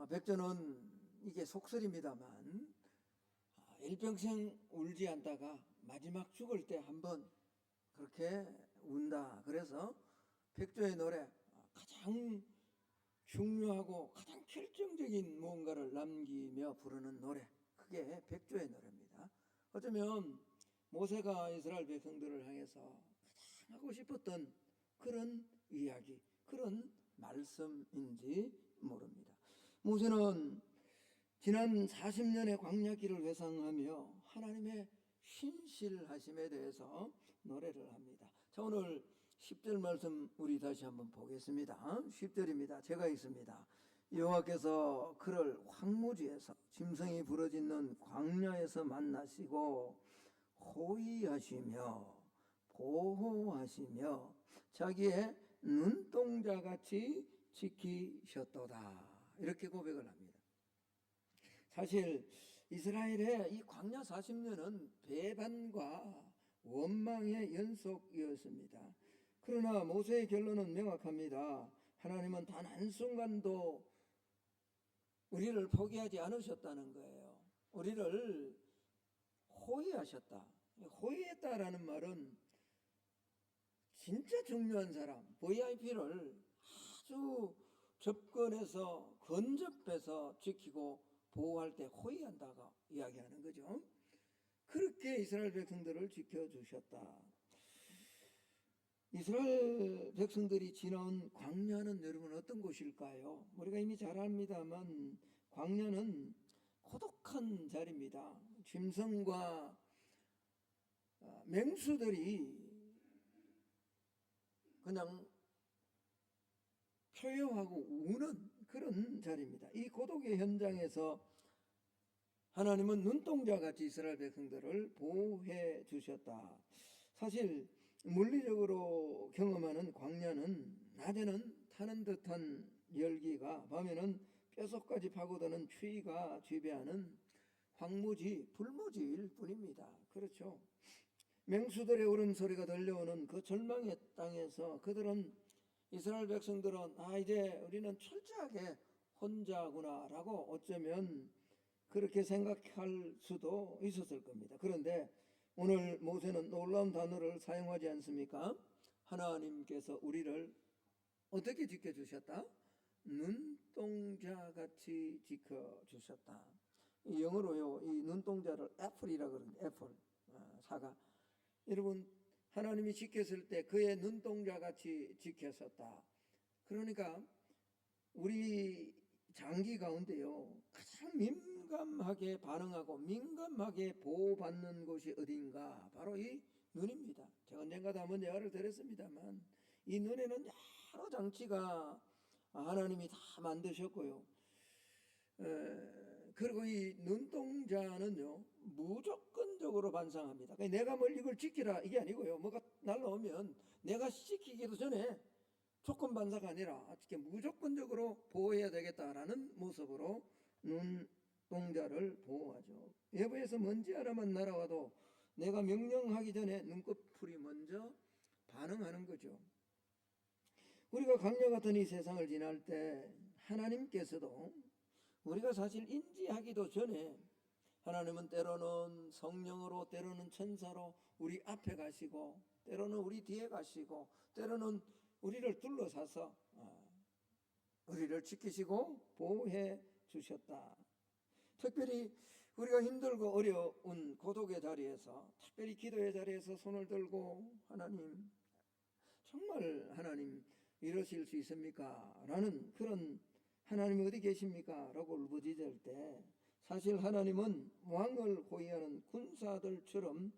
백조는 이게 속설입니다만 일평생 울지 않다가 마지막 죽을 때 한번 그렇게 운다. 그래서 백조의 노래, 가장 중요하고 가장 결정적인 무언가를 남기며 부르는 노래, 그게 백조의 노래입니다. 어쩌면 모세가 이스라엘 백성들을 향해서 가장 하고 싶었던 그런 이야기, 그런 말씀인지 모릅니다. 모세는 지난 40년의 광야길을 회상하며 하나님의 신실하심에 대해서 노래를 합니다. 자, 오늘 10절 말씀 우리 다시 한번 보겠습니다. 10절입니다. 제가 읽습니다. 여호와께서 그를 황무지에서 짐승이 부러지는 광야에서 만나시고 호위하시며 보호하시며 자기의 눈동자같이 지키셨도다. 이렇게 고백을 합니다. 사실 이스라엘의 이 광야 40년은 배반과 원망의 연속이었습니다. 그러나 모세의 결론은 명확합니다. 하나님은 단 한순간도 우리를 포기하지 않으셨다는 거예요. 우리를 호위하셨다. 호위했다라는 말은 진짜 중요한 사람, VIP를 아주 접근해서 근접해서 지키고 보호할 때 호위한다가 이야기하는 거죠. 그렇게 이스라엘 백성들을 지켜주셨다. 이스라엘 백성들이 지나온 광야는 여러분 어떤 곳일까요? 우리가 이미 잘 압니다만 광야는 고독한 자리입니다. 짐승과 맹수들이 그냥 표효하고 우는 그런 자리입니다. 이 고독의 현장에서 하나님은 눈동자같이 이스라엘 백성들을 보호해 주셨다. 사실 물리적으로 경험하는 광야는 낮에는 타는 듯한 열기가, 밤에는 뼛속까지 파고드는 추위가 지배하는 황무지, 불무지일 뿐입니다. 그렇죠. 맹수들의 울음소리가 들려오는 그 절망의 땅에서 이스라엘 백성들은 이제 우리는 철저하게 혼자구나 라고 어쩌면 그렇게 생각할 수도 있었을 겁니다. 그런데 오늘 모세는 놀라운 단어를 사용하지 않습니까? 하나님께서 우리를 어떻게 지켜주셨다? 눈동자같이 지켜주셨다. 이 영어로요, 이 눈동자를 애플이라고 그러는데, 애플, 사과. 여러분, 하나님이 지켰을 때 그의 눈동자같이 지켰었다. 그러니까 우리 장기 가운데요, 가장 민감하게 반응하고 민감하게 보호받는 곳이 어딘가? 바로 이 눈입니다. 제가 언젠가도 한번 예화를 드렸습니다만 이 눈에는 여러 장치가 하나님이 다 만드셨고요. 그리고 이 눈동자는요 무조건적으로 반상합니다. 그러니까 내가 뭘 이걸 지키라 이게 아니고요, 뭐가 날라오면 내가 지키기도 전에 조건 반사가 아니라 무조건적으로 보호해야 되겠다라는 모습으로 눈동자를 보호하죠. 외부에서 먼지 하나만 날아와도 내가 명령하기 전에 눈꺼풀이 먼저 반응하는 거죠. 우리가 광야 같은 이 세상을 지날 때 하나님께서도 우리가 사실 인지하기도 전에 하나님은 때로는 성령으로, 때로는 천사로 우리 앞에 가시고, 때로는 우리 뒤에 가시고, 때로는 우리를 둘러싸서 우리를 지키시고 보호해 주셨다. 특별히 우리가 힘들고 어려운 고독의 자리에서, 특별히 기도의 자리에서 손을 들고 하나님, 정말 하나님 이러실 수 있습니까? 라는 그런 하나님이 어디 계십니까? 라고 울부짖을 때 사실 하나님은 왕을 호위하는 군사들처럼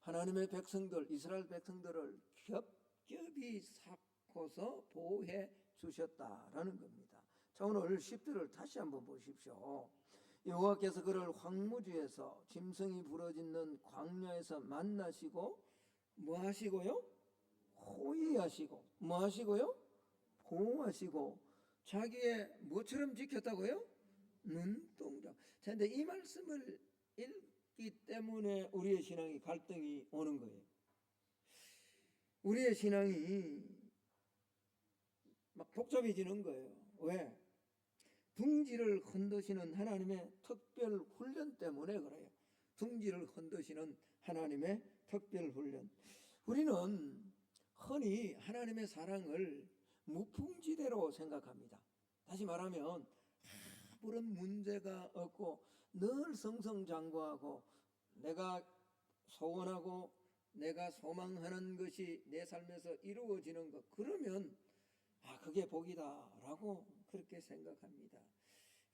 하나님의 백성들, 이스라엘 백성들을 겹겹이 삭고서 보호해 주셨다라는 겁니다. 자, 오늘 10절을 다시 한번 보십시오. 여호와께서 그를 황무지에서 짐승이 부러지는 광야에서 만나시고 뭐 하시고요? 호위하시고 뭐 하시고요? 보호하시고 자기의 뭐처럼 지켰다고요? 눈동자. 자, 근데 이 말씀을 읽기 때문에 우리의 신앙이 갈등이 오는 거예요. 우리의 신앙이 막 복잡해지는 거예요. 왜? 둥지를 흔드시는 하나님의 특별 훈련 때문에 그래요. 둥지를 흔드시는 하나님의 특별 훈련. 우리는 흔히 하나님의 사랑을 무풍지대로 생각합니다. 다시 말하면 아무런 문제가 없고 늘 승승장구하고 내가 소원하고 내가 소망하는 것이 내 삶에서 이루어지는 것, 그러면 그게 복이다라고 그렇게 생각합니다.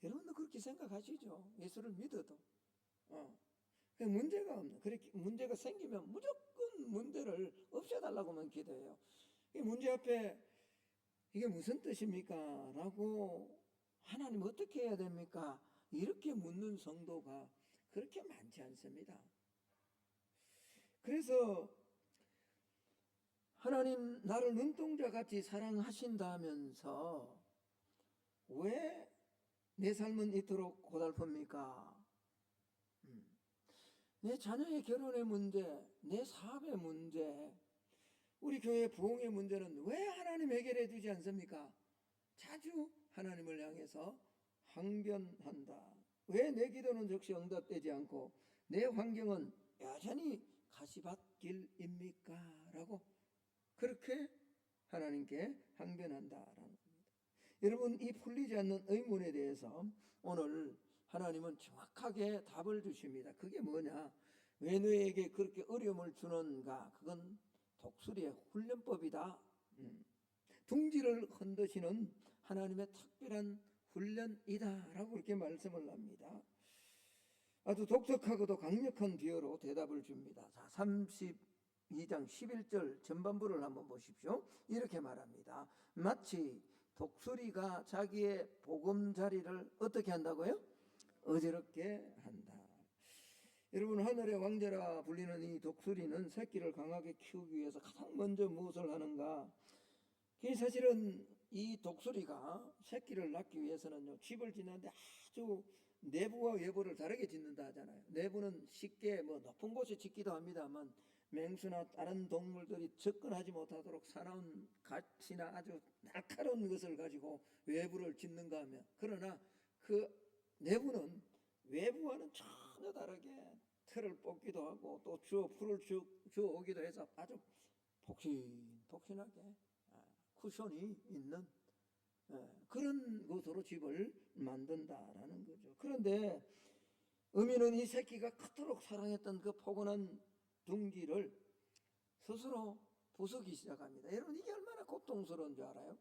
여러분도 그렇게 생각하시죠? 예수를 믿어도 문제가 없는, 그렇게 문제가 생기면 무조건 문제를 없애달라고만 기도해요. 이 문제 앞에 이게 무슨 뜻입니까? 라고 하나님 어떻게 해야 됩니까? 이렇게 묻는 성도가 그렇게 많지 않습니다. 그래서 하나님 나를 눈동자같이 사랑하신다면서 왜 내 삶은 이토록 고달픕니까? 내 자녀의 결혼의 문제, 내 사업의 문제, 우리 교회 부흥의 문제는 왜 하나님 해결해 주지 않습니까? 자주 하나님을 향해서 항변한다. 왜 내 기도는 즉시 응답되지 않고 내 환경은 여전히 가시밭길입니까? 라고 그렇게 하나님께 항변한다라는 겁니다. 여러분, 이 풀리지 않는 의문에 대해서 오늘 하나님은 정확하게 답을 주십니다. 그게 뭐냐? 왜 너에게 그렇게 어려움을 주는가? 그건 독수리의 훈련법이다. 둥지를 흔드시는 하나님의 특별한 훈련이다 라고 그렇게 말씀을 합니다. 아주 독특하고도 강력한 비유로 대답을 줍니다. 자, 32장 11절 전반부를 한번 보십시오. 이렇게 말합니다. 마치 독수리가 자기의 보금자리를 어떻게 한다고요? 어지럽게 한다. 여러분, 하늘의 왕자라 불리는 이 독수리는 새끼를 강하게 키우기 위해서 가장 먼저 무엇을 하는가? 사실은 이 독수리가 새끼를 낳기 위해서는요, 집을 짓는데 아주 내부와 외부를 다르게 짓는다 하잖아요. 내부는 쉽게 높은 곳에 짓기도 합니다만 맹수나 다른 동물들이 접근하지 못하도록 사나운 가시나 아주 날카로운 것을 가지고 외부를 짓는가 하면, 그러나 그 내부는 외부와는 전혀 다르게 틀을 뽑기도 하고 또 풀을 주워 오기도 해서 아주 폭신폭신하게 쿠션이 있는 그런 곳으로 집을 만든다라는 거죠. 그런데 어미는 이 새끼가 그토록 사랑했던 그 포근한 둥지를 스스로 부수기 시작합니다. 여러분, 이게 얼마나 고통스러운 줄 알아요?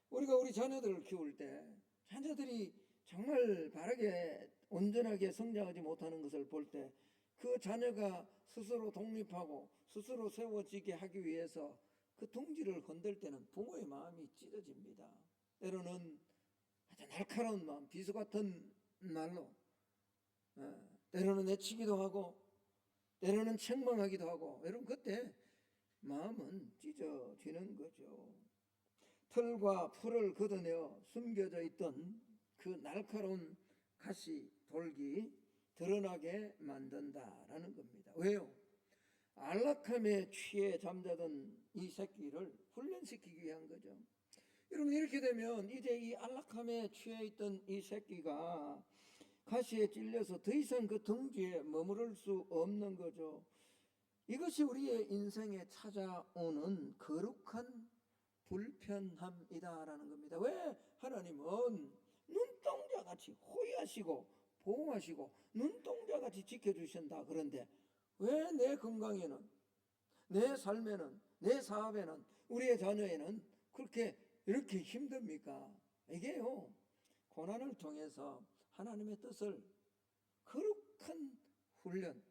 우리가 우리 자녀들을 키울 때 자녀들이 정말 바르게 온전하게 성장하지 못하는 것을 볼 때 그 자녀가 스스로 독립하고 스스로 세워지게 하기 위해서 그 둥지를 건들 때는 부모의 마음이 찢어집니다. 때로는 아주 날카로운 마음, 비수 같은 말로 때로는 내치기도 하고 때로는 책망하기도 하고, 여러분 그때 마음은 찢어지는 거죠. 털과 풀을 걷어내어 숨겨져 있던 그 날카로운 가시 돌기 드러나게 만든다라는 겁니다. 왜요? 안락함에 취해 잠자던 이 새끼를 훈련시키기 위한 거죠. 여러분, 이렇게 되면 이제 이 안락함에 취해 있던 이 새끼가 가시에 찔려서 더 이상 그 둥지에 머무를 수 없는 거죠. 이것이 우리의 인생에 찾아오는 거룩한 불편함이다라는 겁니다. 왜 하나님은 눈동자같이 호위하시고 보호하시고 눈동자같이 지켜주신다. 그런데 왜 내 건강에는, 내 삶에는, 내 사업에는, 우리의 자녀에는 그렇게 이렇게 힘듭니까? 이게요, 고난을 통해서 하나님의 뜻을, 거룩한 훈련,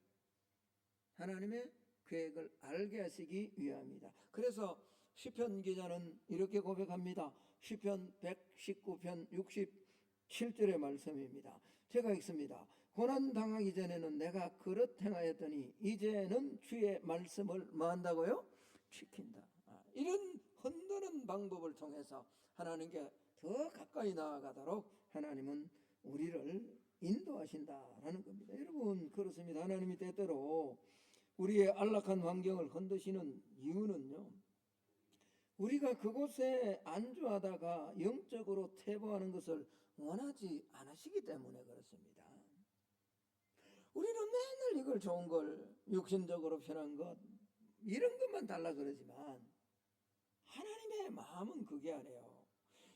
하나님의 계획을 알게 하시기 위함이다. 그래서 시편 기자는 이렇게 고백합니다. 시편 119편 67절의 말씀입니다. 제가 읽습니다. 고난 당하기 전에는 내가 그릇 행하였더니 이제는 주의 말씀을 뭐 한다고요? 지킨다. 이런 흔드는 방법을 통해서 하나님께 더 가까이 나아가도록 하나님은 우리를 인도하신다라는 겁니다. 여러분, 그렇습니다. 하나님이 때때로 우리의 안락한 환경을 흔드시는 이유는요, 우리가 그곳에 안주하다가 영적으로 퇴보하는 것을 원하지 않으시기 때문에 그렇습니다. 우리는 맨날 이걸 좋은 걸, 육신적으로 편한 것, 이런 것만 달라 그러지만 하나님의 마음은 그게 아니에요.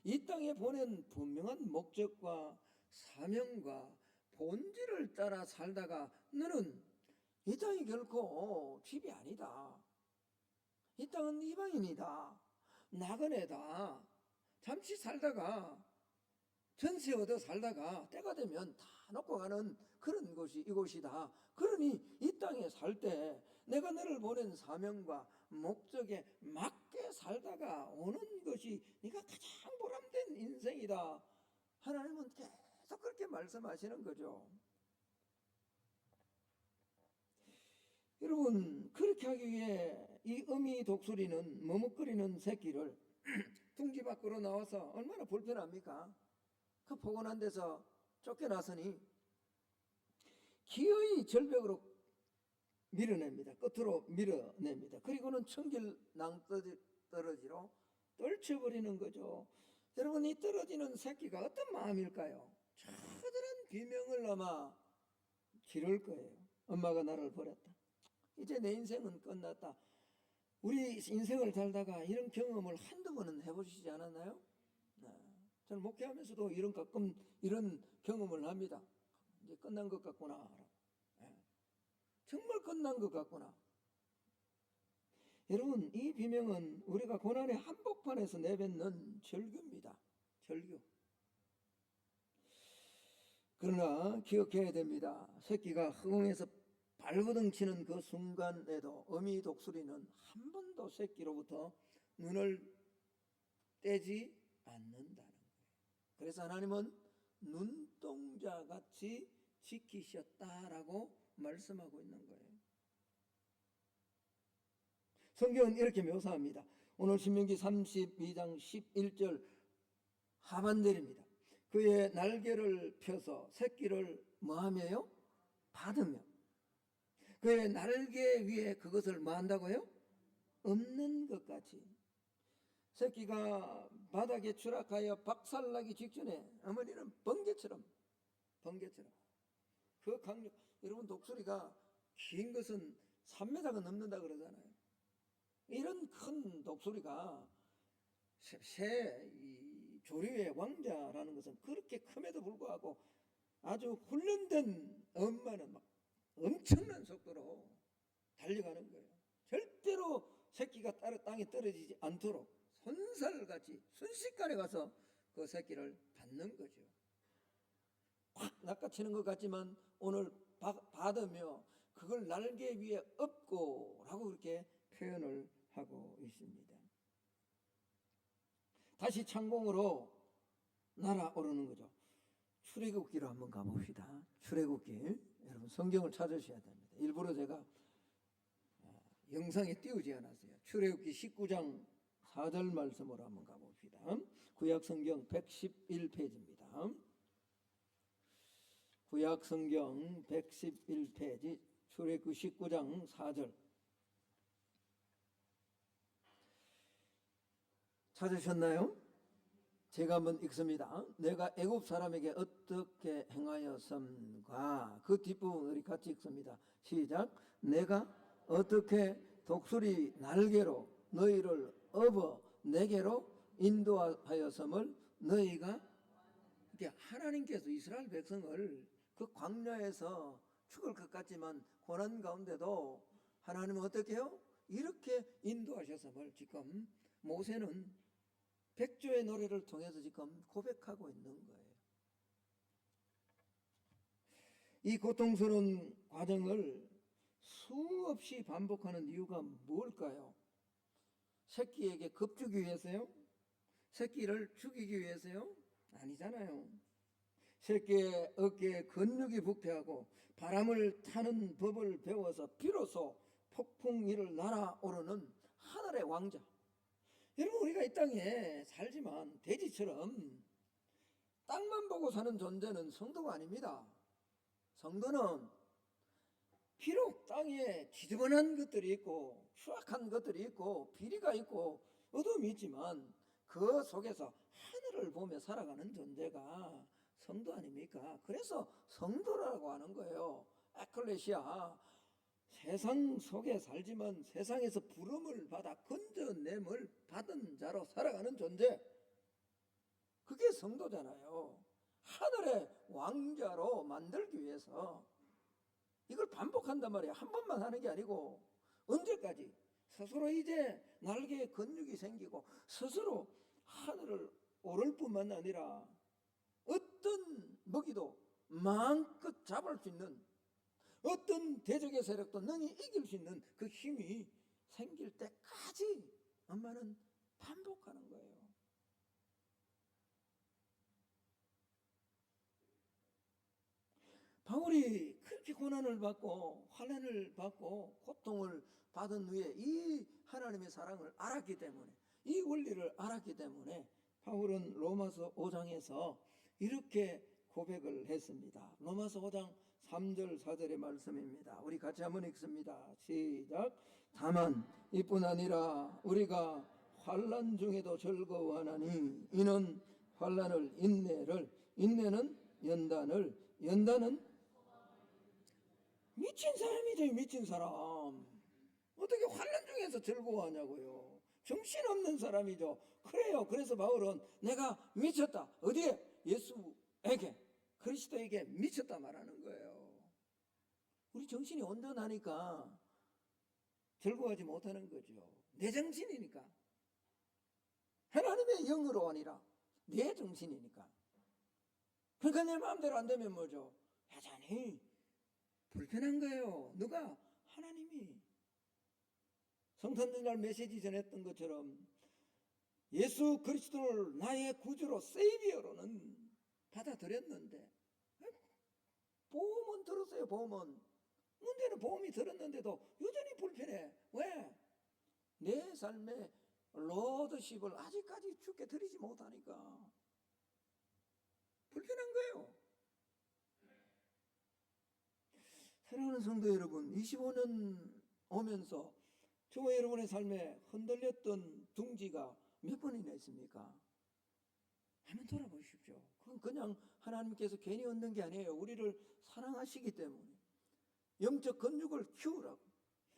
이 땅에 보낸 분명한 목적과 사명과 본질을 따라 살다가 너는 이 땅이 결코 집이 아니다. 이 땅은 이방인이다. 나그네다. 잠시 살다가 전세 얻어 살다가 때가 되면 다 놓고 가는 그런 곳이 이곳이다. 그러니 이 땅에 살 때 내가 너를 보낸 사명과 목적에 맞게 살다가 오는 것이 네가 가장 보람된 인생이다. 하나님은 계속 그렇게 말씀하시는 거죠. 여러분, 그렇게 하기 위해 이 어미 독수리는 머뭇거리는 새끼를 둥지 밖으로 나와서 얼마나 불편합니까? 그 포근한 데서 쫓겨나서니 기어이 절벽으로 밀어냅니다. 끝으로 밀어냅니다. 그리고는 천길 낭떠러지로 떨쳐버리는 거죠. 여러분, 이 떨어지는 새끼가 어떤 마음일까요? 처절한 비명을 아마 지를 거예요. 엄마가 나를 버렸다. 이제 내 인생은 끝났다. 우리 인생을 살다가 이런 경험을 한두 번은 해보시지 않았나요? 저는 목회하면서도 가끔 이런 경험을 합니다. 이제 끝난 것 같구나. 정말 끝난 것 같구나. 여러분, 이 비명은 우리가 고난의 한복판에서 내뱉는 절규입니다. 절규. 그러나 기억해야 됩니다. 새끼가 허공에서 발버둥 치는 그 순간에도 어미 독수리는 한 번도 새끼로부터 눈을 떼지 않는다는 거예요. 그래서 하나님은 눈동자같이 지키셨다라고 말씀하고 있는 거예요. 성경은 이렇게 묘사합니다. 오늘 신명기 32장 11절 하반절입니다. 그의 날개를 펴서 새끼를 뭐하며요? 받으며 그의 날개 위에 그것을 뭐한다고요? 없는 것 같이. 새끼가 바닥에 추락하여 박살나기 직전에 어머니는 번개처럼 그 강력. 여러분, 독수리가 긴 것은 3m가 넘는다 그러잖아요. 이런 큰 독수리가 새 조류의 왕자라는 것은 그렇게 큼에도 불구하고 아주 훈련된 엄마는 막 엄청난 속도로 달려가는 거예요. 절대로 새끼가 땅에 떨어지지 않도록 손살같이 순식간에 가서 그 새끼를 받는 거죠. 확 낚아채는 것 같지만 오늘 받으며 그걸 날개 위에 업고 라고 그렇게 표현을 하고 있습니다. 다시 창공으로 날아오르는 거죠. 출애굽기로 한번 가봅시다. 출애굽기. 여러분, 성경을 찾으셔야 됩니다. 일부러 제가 영상에 띄우지 않았어요. 출애굽기 19장 4절 말씀으로 한번 가봅시다. 구약성경 111페이지입니다. 구약성경 111페이지 출애굽기 19장 4절 찾으셨나요? 제가 한번 읽습니다. 내가 애굽 사람에게 어떻게 행하였음과 그 뒷부분 우리 같이 읽습니다. 시작. 내가 어떻게 독수리 날개로 너희를 업어 내게로 인도하였음을 너희가 하나님께서 이스라엘 백성을 그 광야에서 죽을 것 같지만 고난 가운데도 하나님은 어떻게 해요? 이렇게 인도하셨음을 지금 모세는 백조의 노래를 통해서 지금 고백하고 있는 거예요. 이 고통스러운 과정을 수없이 반복하는 이유가 뭘까요? 새끼에게 겁주기 위해서요? 새끼를 죽이기 위해서요? 아니잖아요. 새끼의 어깨에 근육이 부패하고 바람을 타는 법을 배워서 비로소 폭풍 위를 날아오르는 하늘의 왕자. 여러분, 우리가 이 땅에 살지만 돼지처럼 땅만 보고 사는 존재는 성도가 아닙니다. 성도는 비록 땅에 지저분한 것들이 있고 추악한 것들이 있고 비리가 있고 어둠이 있지만 그 속에서 하늘을 보며 살아가는 존재가 성도 아닙니까? 그래서 성도라고 하는 거예요. 에클레시아. 세상 속에 살지만 세상에서 부름을 받아 건져냄을 받은 자로 살아가는 존재, 그게 성도잖아요. 하늘의 왕자로 만들기 위해서 이걸 반복한단 말이에요. 한 번만 하는 게 아니고 언제까지? 스스로 이제 날개에 근육이 생기고 스스로 하늘을 오를 뿐만 아니라 어떤 먹이도 마음껏 잡을 수 있는, 어떤 대적의 세력도 능히 이길 수 있는 그 힘이 생길 때까지 엄마는 반복하는 거예요. 바울이 그렇게 고난을 받고 환난을 받고 고통을 받은 후에 이 하나님의 사랑을 알았기 때문에, 이 원리를 알았기 때문에 바울은 로마서 5장에서 이렇게 고백을 했습니다. 로마서 5장 3절 4절의 말씀입니다. 우리 같이 한번 읽습니다. 시작. 다만 이뿐 아니라 우리가 환난 중에도 즐거워하나니 이는 환난을 인내를, 인내는 연단을, 연단은 미친 사람이죠. 미친 사람. 어떻게 환난 중에서 즐거워하냐고요. 정신없는 사람이죠. 그래요. 그래서 바울은 내가 미쳤다. 어디에? 예수에게, 그리스도에게 미쳤다 말하는 거예요. 우리 정신이 온전하니까 즐거워하지 못하는 거죠. 내 정신이니까. 하나님의 영으로 아니라 내 정신이니까. 그러니까 내 마음대로 안 되면 뭐죠? 여전히 불편한 거예요. 누가? 하나님이. 성탄절 메시지 전했던 것처럼 예수 그리스도를 나의 구주로, 세이비어로는 받아들였는데, 보험은 들었어요. 보험은. 문제는 보험이 들었는데도 여전히 불편해. 왜? 내 삶의 로드십을 아직까지 주께 드리지 못하니까 불편한 거예요. 사랑하는 성도 여러분, 25년 오면서 저와 여러분의 삶에 흔들렸던 둥지가 몇 번이나 있습니까? 한번 돌아보십시오. 그건 그냥 하나님께서 괜히 얻는 게 아니에요. 우리를 사랑하시기 때문에 영적 건육을 키우라고,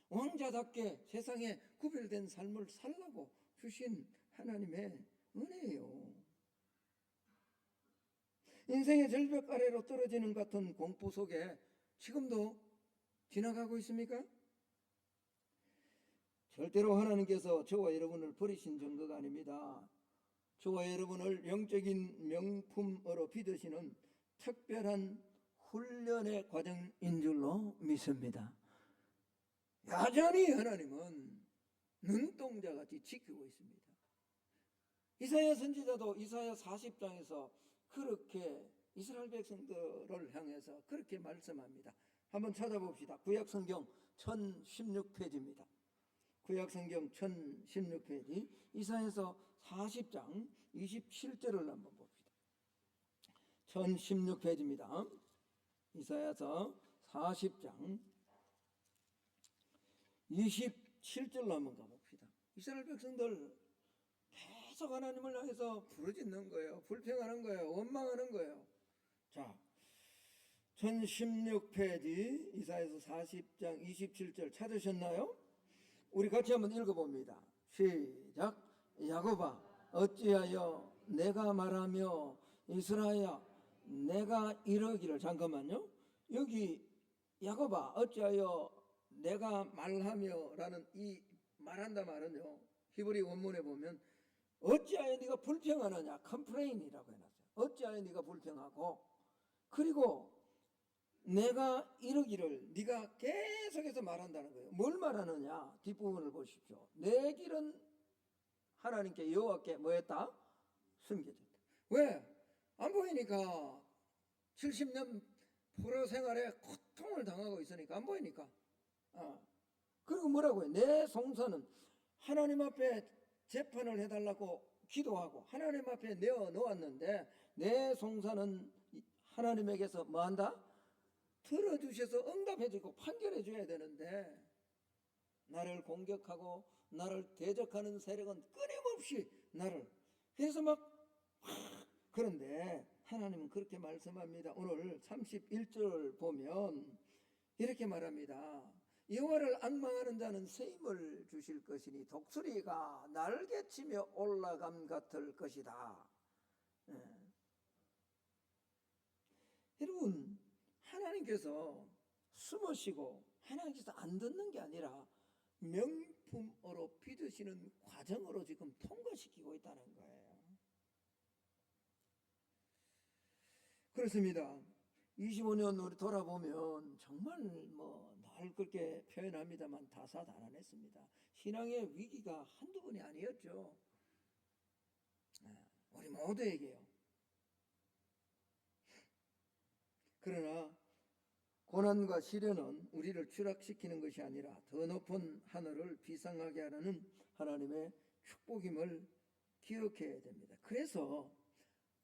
왕자답게 세상에 구별된 삶을 살라고 주신 하나님의 은혜예요. 인생의 절벽 아래로 떨어지는 같은 공포 속에 지금도 지나가고 있습니까? 절대로 하나님께서 저와 여러분을 버리신 정도가 아닙니다. 저와 여러분을 영적인 명품으로 빚으시는 특별한 훈련의 과정인 줄로 믿습니다. 여전히 하나님은 눈동자같이 지키고 있습니다. 이사야 선지자도 이사야 40장에서 그렇게 이스라엘 백성들을 향해서 그렇게 말씀합니다. 한번 찾아봅시다. 구약성경 1016페이지입니다. 구약성경 1016페이지, 이사야서 40장 27절을 한번 봅시다. 1016페이지입니다. 이사야서 40장 27절로 한번 가봅시다. 이스라엘 백성들 계속 하나님을 향해서 부르짖는 거예요. 불평하는 거예요. 원망하는 거예요. 자, 1016페이지 이사야서 40장 27절 찾으셨나요? 우리 같이 한번 읽어봅니다. 시작. 야곱아 어찌하여 내가 말하며 이스라엘아 내가 이러기를. 잠깐만요. 여기 야곱아 어찌하여 내가 말하며 라는 이 말한다 말은요, 히브리 원문에 보면 어찌하여 네가 불평하느냐, 컴플레인이라고 해놨어요. 어찌하여 네가 불평하고, 그리고 내가 이러기를, 네가 계속해서 말한다는 거예요. 뭘 말하느냐? 뒷부분을 보십시오. 내 길은 하나님께 여호와께 뭐했다? 숨겨졌다. 왜? 안 보이니까. 70년 포로 생활에 고통을 당하고 있으니까 안 보이니까. 그리고 뭐라고요? 내 송사는 하나님 앞에 재판을 해달라고 기도하고 하나님 앞에 내어놓았는데 내 송사는 하나님에게서 뭐한다? 들어주셔서 응답해주고 판결해줘야 되는데 나를 공격하고 나를 대적하는 세력은 끊임없이 나를 그래서 그런데 하나님은 그렇게 말씀합니다. 오늘 31절 보면 이렇게 말합니다. 여호와를 앙망하는 자는 새 힘을 주실 것이니 독수리가 날개치며 올라감 같을 것이다. 예. 여러분, 하나님께서 숨으시고 하나님께서 안 듣는 게 아니라 명품으로 빚으시는 과정으로 지금 통과시키고 있다는 거예요. 그렇습니다. 25년 우리 돌아보면 정말 늘 그렇게 표현합니다만 다사다난했습니다. 신앙의 위기가 한두 번이 아니었죠. 우리 모두에게요. 그러나 고난과 시련은 우리를 추락시키는 것이 아니라 더 높은 하늘을 비상하게 하는 하나님의 축복임을 기억해야 됩니다. 그래서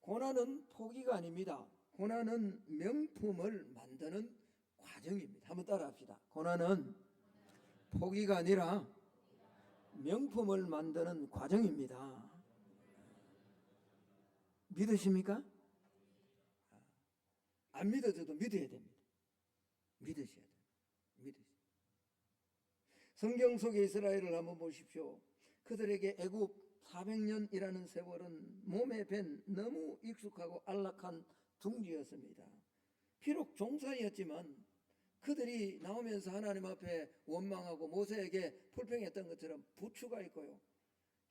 고난은 포기가 아닙니다. 고난은 명품을 만드는 과정입니다. 한번 따라합시다. 고난은 포기가 아니라 명품을 만드는 과정입니다. 믿으십니까? 안 믿어져도 믿어야 됩니다. 믿으셔야 돼요. 믿으셔야 돼요. 성경 속의 이스라엘을 한번 보십시오. 그들에게 애굽 400년이라는 세월은 몸에 밴 너무 익숙하고 안락한 둥지였습니다. 비록 종살이였지만 그들이 나오면서 하나님 앞에 원망하고 모세에게 불평했던 것처럼 부추가 있고요.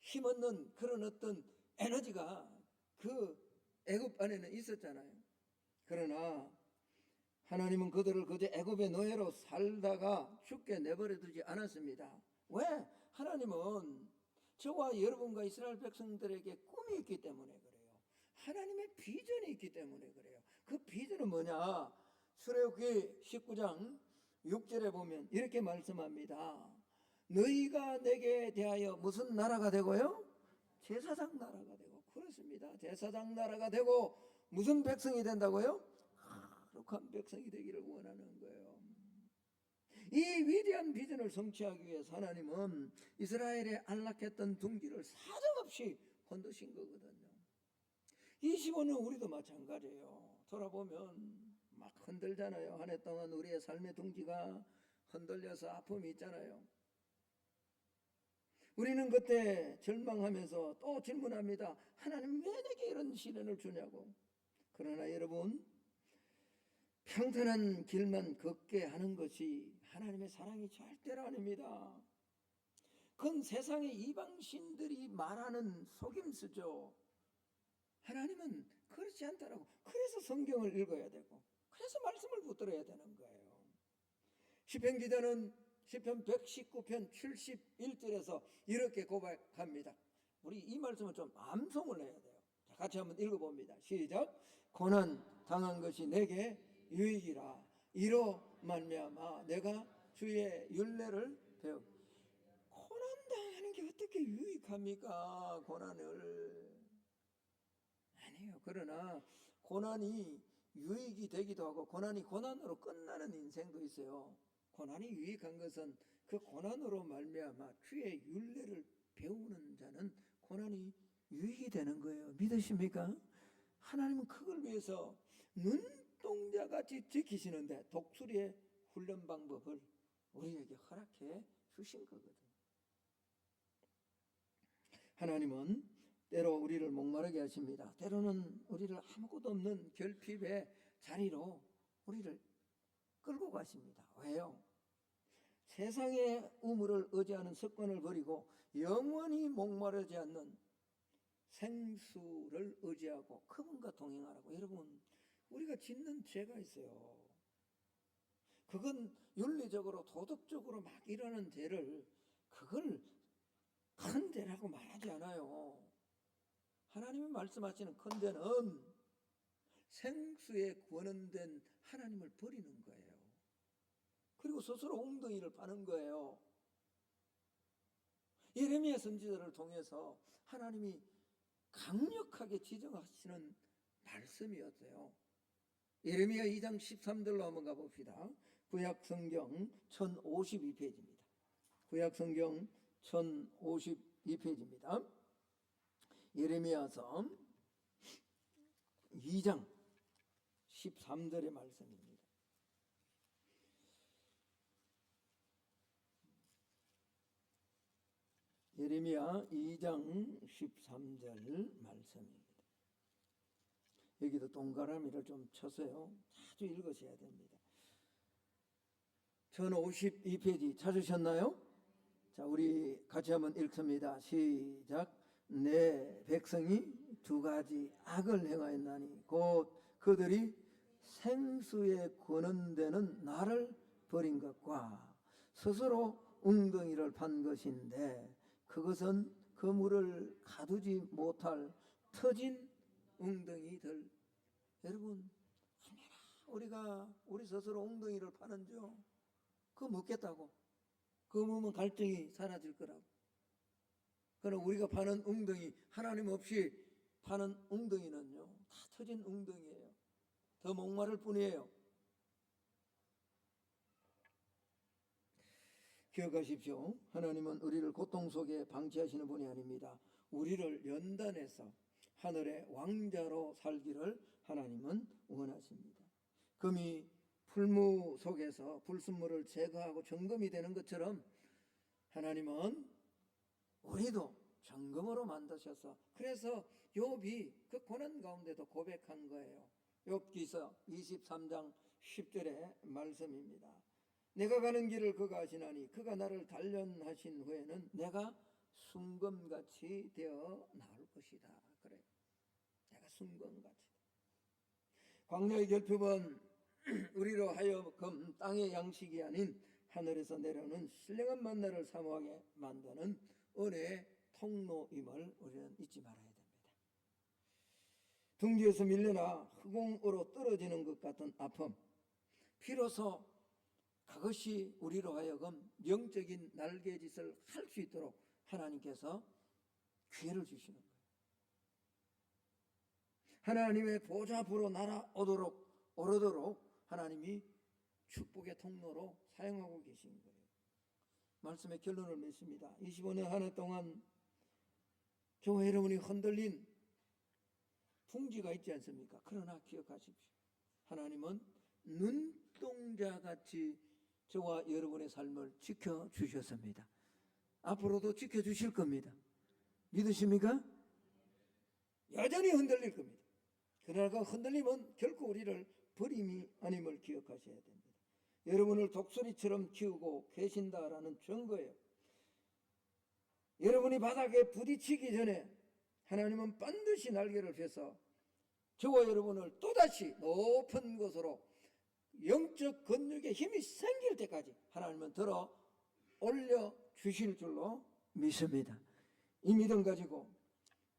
힘없는 그런 어떤 에너지가 그 애굽 안에는 있었잖아요. 그러나 하나님은 그들을 그저 애굽의 노예로 살다가 죽게 내버려 두지 않았습니다. 왜? 하나님은 저와 여러분과 이스라엘 백성들에게 꿈이 있기 때문에 그래요. 하나님의 비전이 있기 때문에 그래요. 그 비전은 뭐냐? 출애굽기 19장 6절에 보면 이렇게 말씀합니다. 너희가 내게 대하여 무슨 나라가 되고요? 제사장 나라가 되고. 그렇습니다. 제사장 나라가 되고 무슨 백성이 된다고요? 거룩한 백성이 되기를 원하는 거예요. 이 위대한 비전을 성취하기 위해서 하나님은 이스라엘의 안락했던 둥지를 사정없이 건드신 거거든요. 25년 우리도 마찬가지예요. 돌아보면 막 흔들잖아요. 한 해 동안 우리의 삶의 둥지가 흔들려서 아픔이 있잖아요. 우리는 그때 절망하면서 또 질문합니다. 하나님 왜 내게 이런 시련을 주냐고. 그러나 여러분, 평탄한 길만 걷게 하는 것이 하나님의 사랑이 절대로 아닙니다. 그건 세상의 이방신들이 말하는 속임수죠. 하나님은 그렇지 않다라고. 그래서 성경을 읽어야 되고 그래서 말씀을 붙들어야 되는 거예요. 시편 기자는 시편 119편 71절에서 이렇게 고백합니다. 우리 이 말씀을 좀 암송을 해야 돼요. 자, 같이 한번 읽어봅니다. 시작. 고난 당한 것이 내게 유익이라. 이로 말미암아 내가 주의 율례를 배우. 고난 당하는 게 어떻게 유익합니까? 고난을. 아니에요. 그러나 고난이 유익이 되기도 하고 고난이 고난으로 끝나는 인생도 있어요. 고난이 유익한 것은 그 고난으로 말미암아 주의 율례를 배우는 자는 고난이 유익이 되는 거예요. 믿으십니까? 하나님은 그걸 위해서 눈동자같이 지키시는데 독수리의 훈련 방법을 우리에게 허락해 주신 거거든요. 하나님은 때로 우리를 목마르게 하십니다. 때로는 우리를 아무것도 없는 결핍의 자리로 우리를 끌고 가십니다. 왜요? 세상의 우물을 의지하는 습관을 버리고 영원히 목마르지 않는 생수를 의지하고 그분과 동행하라고. 여러분, 우리가 짓는 죄가 있어요. 그건 윤리적으로 도덕적으로 막 일어나는 죄를 그걸 큰 죄라고 말하지 않아요. 하나님이 말씀하시는 큰 죄는 생수에 구원된 하나님을 버리는 거예요. 그리고 스스로 엉덩이를 파는 거예요. 예레미야 선지자를 통해서 하나님이 강력하게 지적하시는 말씀이었어요. 예레미야 2장 13절로 한번 가봅시다. 구약성경 1052페이지입니다. 구약성경 1052페이지입니다. 예레미야서 2장 13절의 말씀입니다. 예레미야 2장 13절 말씀입니다. 여기도 동그라미를 좀 쳐서요, 자주 읽으셔야 됩니다. 1052페이지 찾으셨나요? 자, 우리 같이 한번 읽습니다. 시작. 내 백성이 두 가지 악을 행하였나니 곧 그들이 생수에 거는데는 나를 버린 것과 스스로 웅덩이를 판 것인데 그것은 그 물을 가두지 못할 터진 웅덩이들. 여러분, 우리가 우리 스스로 웅덩이를 파는죠. 그거 먹겠다고. 그거 먹으면 갈증이 사라질 거라고. 그러나 우리가 파는 웅덩이, 하나님 없이 파는 웅덩이는요, 다 터진 웅덩이에요. 더 목마를 뿐이에요. 기억하십시오. 하나님은 우리를 고통 속에 방치하시는 분이 아닙니다. 우리를 연단해서 하늘의 왕자로 살기를 하나님은 원하십니다. 금이 풀무 속에서 불순물을 제거하고 정금이 되는 것처럼 하나님은 우리도 정금으로 만드셔서, 그래서 욥이 그 고난 가운데도 고백한 거예요. 욥기서 23장 10절의 말씀입니다. 내가 가는 길을 그가 아시나니 그가 나를 단련하신 후에는 내가 순금같이 되어 나올 것이다. 그래요. 내가 순금같이. 광야의 결핍은 우리로 하여금 땅의 양식이 아닌 하늘에서 내려오는 신령한 만나를 사모하게 만드는 은혜의 통로임을 우리는 잊지 말아야 됩니다. 둥지에서 밀려나 흑공으로 떨어지는 것 같은 아픔, 비로소 그것이 우리로 하여금 영적인 날개짓을 할 수 있도록 하나님께서 기회를 주시는 거예요. 하나님의 보좌 앞으로 오르도록 하나님이 축복의 통로로 사용하고 계신 거예요. 말씀의 결론을 맺습니다. 25년 한 해 동안 교회 여러분이 흔들린 풍지가 있지 않습니까? 그러나 기억하십시오. 하나님은 눈동자같이 저와 여러분의 삶을 지켜주셨습니다. 앞으로도 지켜주실 겁니다. 믿으십니까? 여전히 흔들릴 겁니다. 그러나 그 흔들림은 결코 우리를 버림이 아님을 기억하셔야 됩니다. 여러분을 독수리처럼 키우고 계신다라는 증거예요. 여러분이 바닥에 부딪히기 전에 하나님은 반드시 날개를 펴서 저와 여러분을 또다시 높은 곳으로 영적 근육의 힘이 생길 때까지 하나님은 들어 올려주실 줄로 믿습니다. 이 믿음 가지고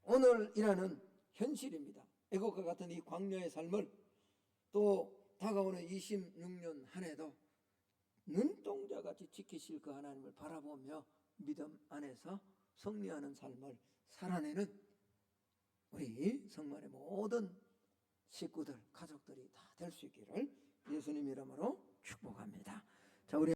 오늘 일하는 현실입니다. 애국과 같은 이 광야의 삶을, 또 다가오는 26년 한 해도 눈동자같이 지키실 그 하나님을 바라보며 믿음 안에서 승리하는 삶을 살아내는 우리 성만의 모든 식구들, 가족들이 다 될 수 있기를 예수님 이름으로 축복합니다. 자, 우리